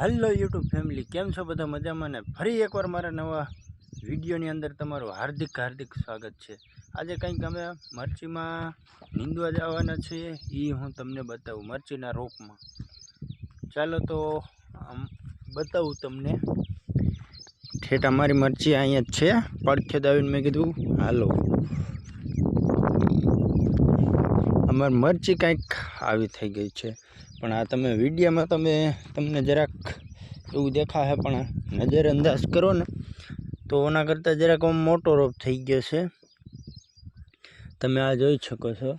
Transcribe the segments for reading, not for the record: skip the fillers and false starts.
Hello YouTube family केम छो बधा मजामां ने फरी एकवार मारा नवा विडियोनी अंदर तमारुं हार्दिक हार्दिक स्वागत छे। आजे कंईक अमे मरचीमां नींदवा जवाना छीए ई हूँ तमने बतावुं मरचीना रोपमां। चालो तो बतावुं तमने। ठेठ अमारी मरची अहींया ज छे પડખે દાવીને મેં કીધું હાલો अमारी मरची कंईक आवी थई गई छे। पण आ तमे विडियोमां तमने जराक एवुं देखाशे पण नजरअंदाज करो ने तो ओना करता जराक मोटो रोप थई गयो छे। तमे आ जोई शको छो।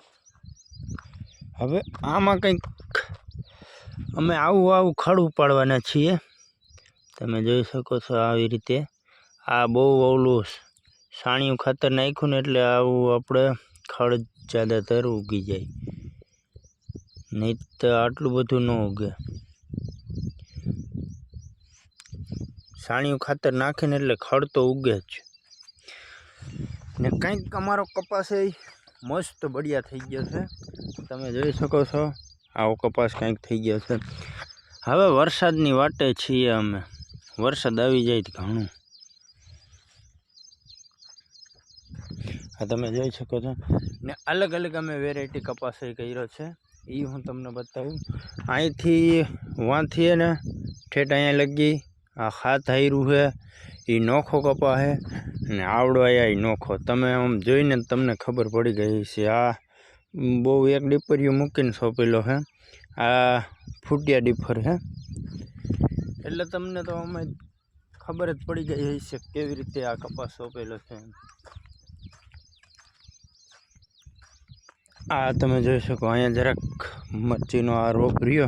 हवे आमां कंईक अमे आवुं खड़ उपाड़वाना छीए। तमे जोई शको छो आवी रीते। आ बहु ओલું साणिયું खातर नाख्युं ने એટલે આવું આપણે ખડ ज्यादातर उगी जाए, नहीं तो आटलू बधु न उगे। साणिયું खातर नाखीने એટલે खड़ तो उगे ज ने। कंईक अमारो कपास मस्त बढ़िया थई गयो छे। तमे जोई शको छो आवो कपास कंईक थई गयो छे। हवे वरसादनी वाटे छीए अमे। वरसाद आवी जाए तो घणुं। तमे जोई शको छो ने अलग अलग अमे वेरायटी कपास कर्यो छे ई हूँ तमने बतावुं। अहींथी वांथी ने ठेठ अहींया लगी आ हाथ हायरुं है ई नोखो कपा है ने आवड़ो आया ई नोखो। तमे आम जोईने तमने खबर पड़ी गई छे। आ बहु एक डीपरियो मूकीने सोंपेलो है। आ फूटिया डीफर है એટલે તમને તો અમે खबर ज पड़ी गई हशे केवी रीते आ कपास सोंपेलो छे। आ तमे जोई शको अहींया जराक मरचीनो आ रोप रह्यो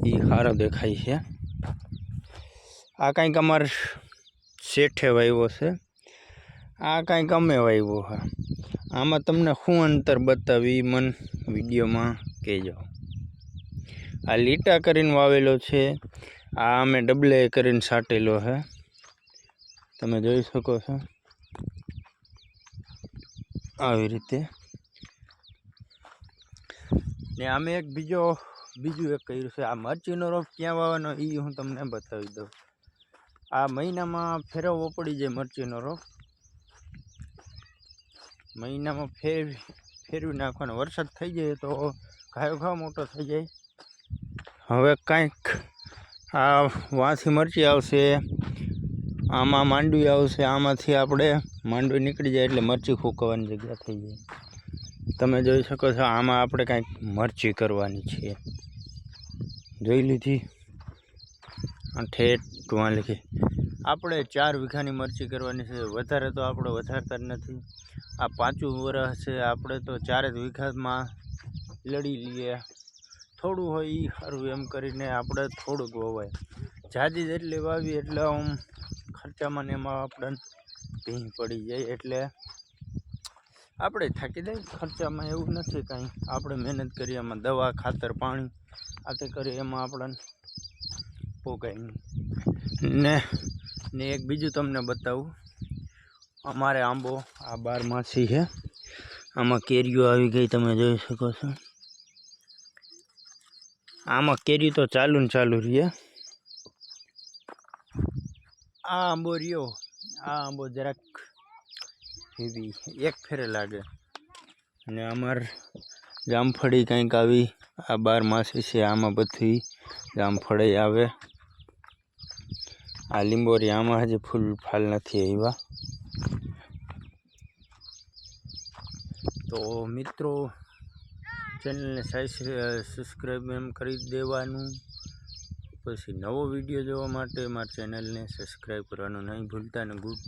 ई सारो देखाय छे। आ कंईक अमार शेठे वाव्यो छे। आ कंईक अमे वाव्यो है। आमां तमने शुं अंतर बतावी मन विडियोमां कहेजो। आ लीटा करीने वावेलो छे। आ अमे डबले करीने साटेलो है। तमे जोई शको छो आवी रीते। ने आमे एक बीजू एक कर्युं छे। आ मरचीनो रोप क्यां वावવાનો ई हूँ तमने बतावी दऊं। आ महीनामां फेरवવો पड़ी जाय मरचीनो रोप। महीनामां फेरवी नाखवानो। वरसाद थई जाय तो घायो घाव मोटो थई जाय। हवे कंईक आ वांथी मरची आवशे, आमां मांडवी आवशे, आमांथी आपणे मांडवी નીકળી जाय એટલે मरची फूंकવાની जग्या थई जाय। तमे जोई शको छो आमां आपणे कंईक मरची करवानी छे। जोई लीधी ठेठ वां लगी आपणे 4 वीघानी मरची करवानी छे। वधारे तो आपणे वधारता नथी। आ 5 वर्ष छे आपणे तो 4 वीघामां लड़ी लीए। थोड़ું હોય ઈ સારું એમ કરીને આપણે થોડુંક વવાય। જાજી જેટલી વાવી એટલે આમ ખર્ચામાં ને એમાં આપણે ભીંગ પડી જાય એટલે આપણે થાકી જાય ખર્ચામાં। એવું નથી કાંઈ। આપણે મહેનત કરીએ એમાં દવા ખાતર પાણી આ તે કરીએ એમાં આપણને પોગાય ને એક બીજું તમને બતાવું। અમારે આંબો આ 12માસી છે। આમાં કેરીઓ આવી ગઈ તમે જોઈ શકો છો। आमा केरी तो चालू न चालू रही है। आ आंबो रियो आ आंबो जराक हेवी एक फेरे लागे ने अमर जामफड़ी कंईक आवी आ 12मासी छे। आमा बधी जामफड़ी आवे। आ લીંબોરી आमा हजी फूल फाल नथी आव्या। तो मित्रों चैनल ने सब्सक्राइब एम करी देवानुं। पछी नवो विडियो जोवा माटे मारी चैनल ने सब्सक्राइब करवानुं नहीं भूलता। ने गुड